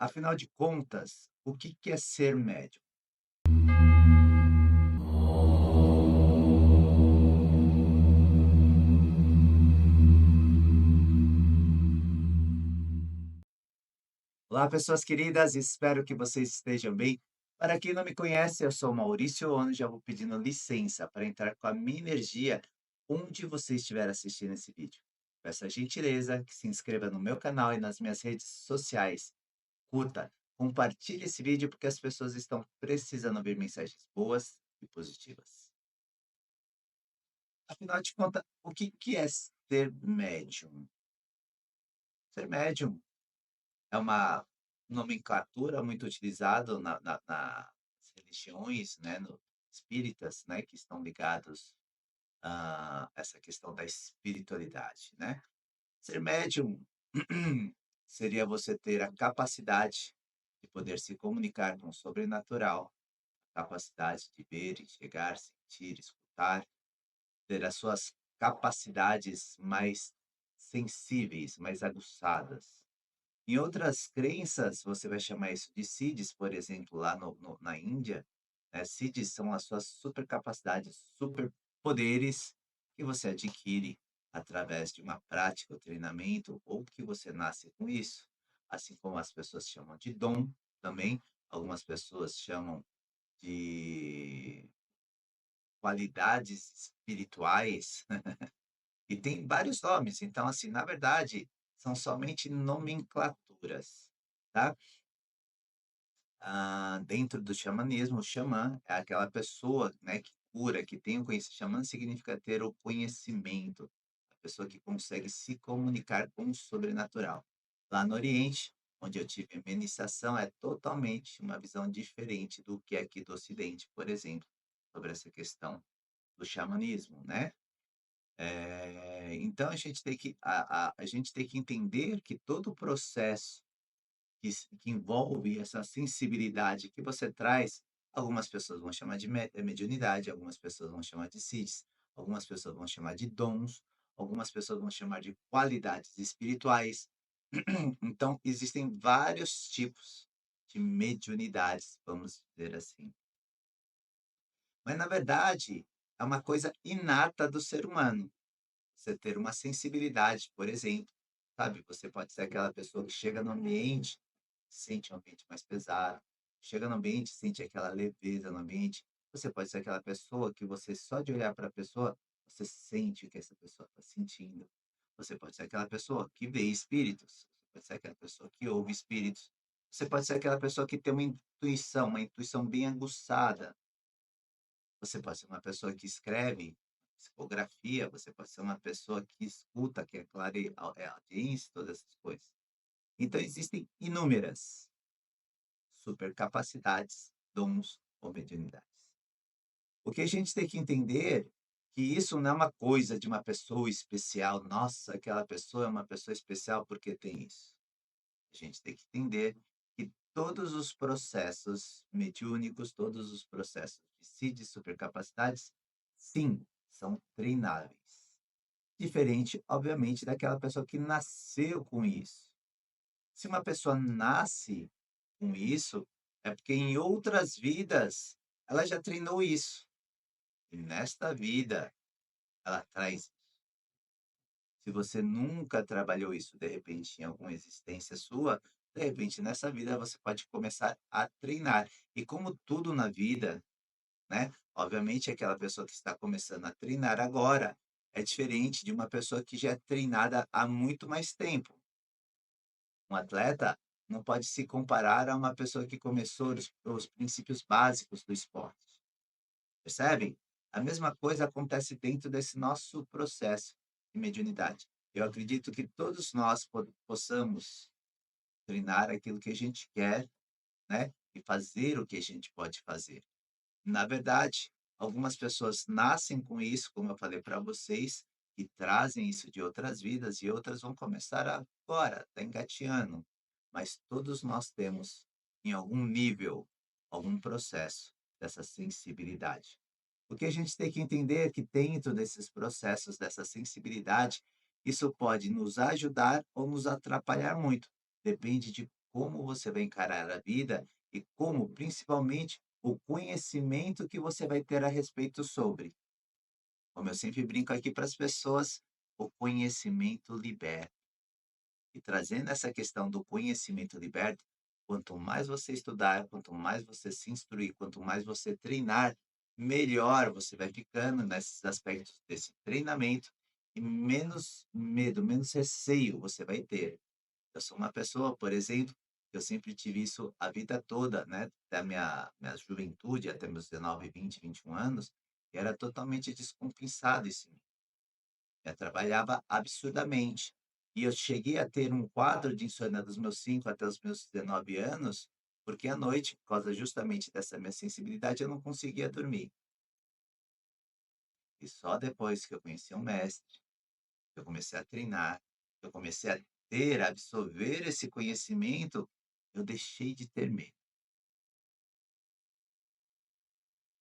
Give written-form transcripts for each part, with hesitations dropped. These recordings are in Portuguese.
Afinal de contas, o que que é ser médium? Olá, pessoas queridas, espero que vocês estejam bem. Para quem não me conhece, eu sou Maurício Ono, já vou pedindo licença para entrar com a minha energia onde você estiver assistindo esse vídeo. Peço a gentileza que se inscreva no meu canal e nas minhas redes sociais. Curta, compartilhe esse vídeo porque as pessoas estão precisando ouvir mensagens boas e positivas. Afinal de contas, o que que é ser médium? Ser médium é uma nomenclatura muito utilizada nas religiões, né, no espíritas, né, que estão ligados a essa questão da espiritualidade, né. Ser médium seria você ter a capacidade de poder se comunicar com o sobrenatural, capacidade de ver, enxergar, sentir, escutar, ter as suas capacidades mais sensíveis, mais aguçadas. Em outras crenças, você vai chamar isso de siddhis, por exemplo, lá na Índia, né, siddhis são as suas supercapacidades, superpoderes que você adquire através de uma prática ou treinamento, ou que você nasce com isso. Assim como as pessoas chamam de dom também, algumas pessoas chamam de qualidades espirituais, e tem vários nomes. Então, assim, na verdade, são somente nomenclaturas, tá? Dentro do xamanismo, o xamã é aquela pessoa, né, que cura, que tem o conhecimento. Xamã significa ter o conhecimento, a pessoa que consegue se comunicar com o sobrenatural. Lá no Oriente, onde eu tive a minha iniciação, é totalmente uma visão diferente do que é aqui do Ocidente, por exemplo, sobre essa questão do xamanismo, né? Então a gente tem que entender que todo o processo que envolve essa sensibilidade que você traz, algumas pessoas vão chamar de mediunidade, algumas pessoas vão chamar de CIS, algumas pessoas vão chamar de dons, algumas pessoas vão chamar de qualidades espirituais. Então, existem vários tipos de mediunidades, vamos dizer assim. Mas, na verdade, é uma coisa inata do ser humano. Você ter uma sensibilidade, por exemplo, sabe, você pode ser aquela pessoa que chega no ambiente, sente um ambiente mais pesado, chega no ambiente, sente aquela leveza no ambiente. Você pode ser aquela pessoa que você só de olhar para a pessoa, você sente o que essa pessoa está sentindo. Você pode ser aquela pessoa que vê espíritos, você pode ser aquela pessoa que ouve espíritos, você pode ser aquela pessoa que tem uma intuição bem aguçada. Você pode ser uma pessoa que escreve psicografia, você pode ser uma pessoa que escuta, que é audiência, todas essas coisas. Então existem inúmeras supercapacidades, dons ou mediunidades. O que a gente tem que entender que isso não é uma coisa de uma pessoa especial. Nossa, aquela pessoa é uma pessoa especial porque tem isso. A gente tem que entender que todos os processos mediúnicos, todos os processos de de supercapacidades, sim, são treináveis. Diferente, obviamente, daquela pessoa que nasceu com isso. Se uma pessoa nasce com isso, é porque em outras vidas ela já treinou isso. E nesta vida ela traz. Se você nunca trabalhou isso, de repente, em alguma existência sua, de repente, nessa vida você pode começar a treinar. E como tudo na vida, né? Obviamente, aquela pessoa que está começando a treinar agora é diferente de uma pessoa que já é treinada há muito mais tempo. Um atleta não pode se comparar a uma pessoa que começou os princípios básicos do esporte. Percebem? A mesma coisa acontece dentro desse nosso processo de mediunidade. Eu acredito que todos nós possamos treinar aquilo que a gente quer, né? E fazer o que a gente pode fazer. Na verdade, algumas pessoas nascem com isso, como eu falei para vocês, e trazem isso de outras vidas, e outras vão começar agora, está engateando. Mas todos nós temos, em algum nível, algum processo dessa sensibilidade. O que a gente tem que entender é que dentro desses processos, dessa sensibilidade, isso pode nos ajudar ou nos atrapalhar muito. Depende de como você vai encarar a vida e como, principalmente, o conhecimento que você vai ter a respeito sobre. Como eu sempre brinco aqui para as pessoas, o conhecimento liberta. E trazendo essa questão do conhecimento liberta, quanto mais você estudar, quanto mais você se instruir, quanto mais você treinar, melhor você vai ficando nesses aspectos desse treinamento e menos medo, menos receio você vai ter. Eu sou uma pessoa, por exemplo, eu sempre tive isso a vida toda, né, da minha juventude até meus 19, 20, 21 anos, e era totalmente descompensado isso em mim. Eu trabalhava absurdamente. E eu cheguei a ter um quadro de insônia dos meus 5 até os meus 19 anos, porque à noite, por causa justamente dessa minha sensibilidade, eu não conseguia dormir. E só depois que eu conheci um mestre, eu comecei a treinar, eu comecei a ter, a absorver esse conhecimento, eu deixei de ter medo.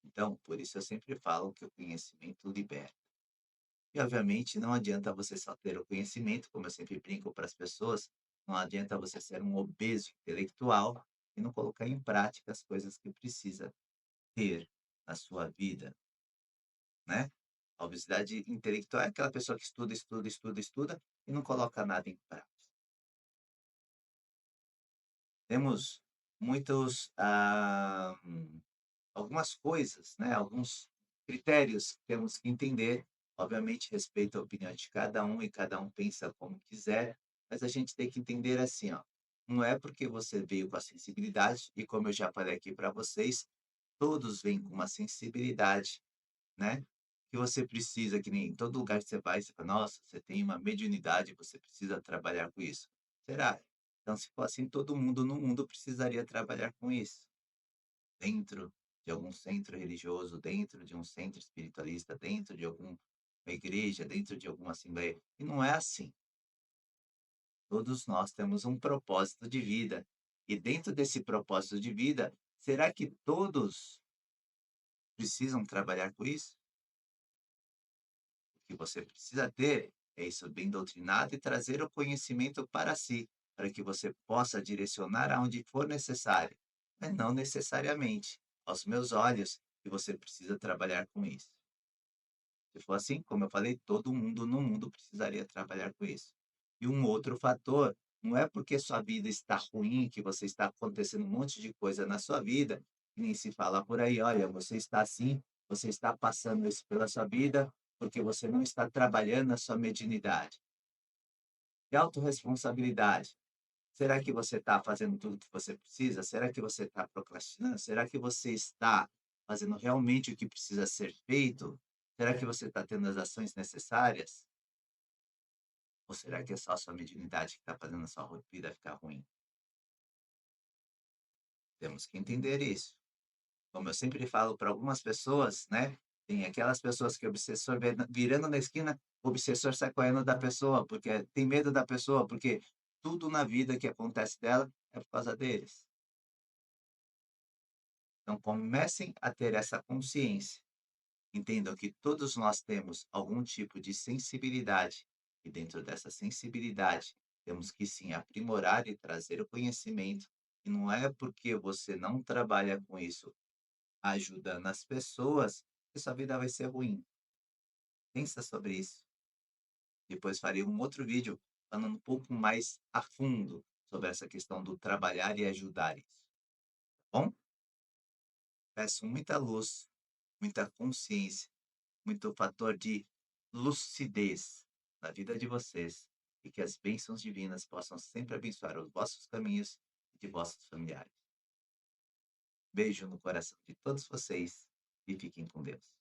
Então, por isso eu sempre falo que o conhecimento liberta. E obviamente não adianta você só ter o conhecimento, como eu sempre brinco para as pessoas, não adianta você ser um obeso intelectual e não colocar em prática as coisas que precisa ter na sua vida, né? A obesidade intelectual é aquela pessoa que estuda, estuda, estuda, estuda e não coloca nada em prática. Temos muitos, algumas coisas, né, alguns critérios que temos que entender. Obviamente, respeito a opinião de cada um e cada um pensa como quiser, mas a gente tem que entender assim, ó, não é porque você veio com a sensibilidade, e como eu já falei aqui para vocês, todos vêm com uma sensibilidade, né, que você precisa, que nem em todo lugar que você vai, você fala: "Nossa, você tem uma mediunidade, você precisa trabalhar com isso". Será? Então, se for assim, todo mundo no mundo precisaria trabalhar com isso. Dentro de algum centro religioso, dentro de um centro espiritualista, dentro de alguma igreja, dentro de alguma assembleia. E não é assim. Todos nós temos um propósito de vida. E dentro desse propósito de vida, será que todos precisam trabalhar com isso? O que você precisa ter é isso bem doutrinado e trazer o conhecimento para si, para que você possa direcionar aonde for necessário, mas não necessariamente aos meus olhos que você precisa trabalhar com isso. Se for assim, como eu falei, todo mundo no mundo precisaria trabalhar com isso. E um outro fator, não é porque sua vida está ruim, que você está acontecendo um monte de coisa na sua vida, que nem se fala por aí, olha, você está assim, você está passando isso pela sua vida, porque você não está trabalhando a sua mediunidade. E autorresponsabilidade. Será que você está fazendo tudo o que você precisa? Será que você está procrastinando? Será que você está fazendo realmente o que precisa ser feito? Será que você está tendo as ações necessárias? Ou será que é só a sua mediunidade que está fazendo a sua vida ficar ruim? Temos que entender isso. Como eu sempre falo para algumas pessoas, né? Tem aquelas pessoas que o obsessor virando na esquina, o obsessor sai correndo da pessoa, porque tem medo da pessoa, porque tudo na vida que acontece dela é por causa deles. Então comecem a ter essa consciência. Entendam que todos nós temos algum tipo de sensibilidade, e dentro dessa sensibilidade temos que sim aprimorar e trazer o conhecimento, e não é porque você não trabalha com isso ajudando as pessoas que sua vida vai ser ruim. Pensa sobre isso. Depois farei um outro vídeo falando um pouco mais a fundo sobre essa questão do trabalhar e ajudar isso, tá bom? Peço muita luz, muita consciência, muito fator de lucidez na vida de vocês e que as bênçãos divinas possam sempre abençoar os vossos caminhos e de vossos familiares. Beijo no coração de todos vocês e fiquem com Deus.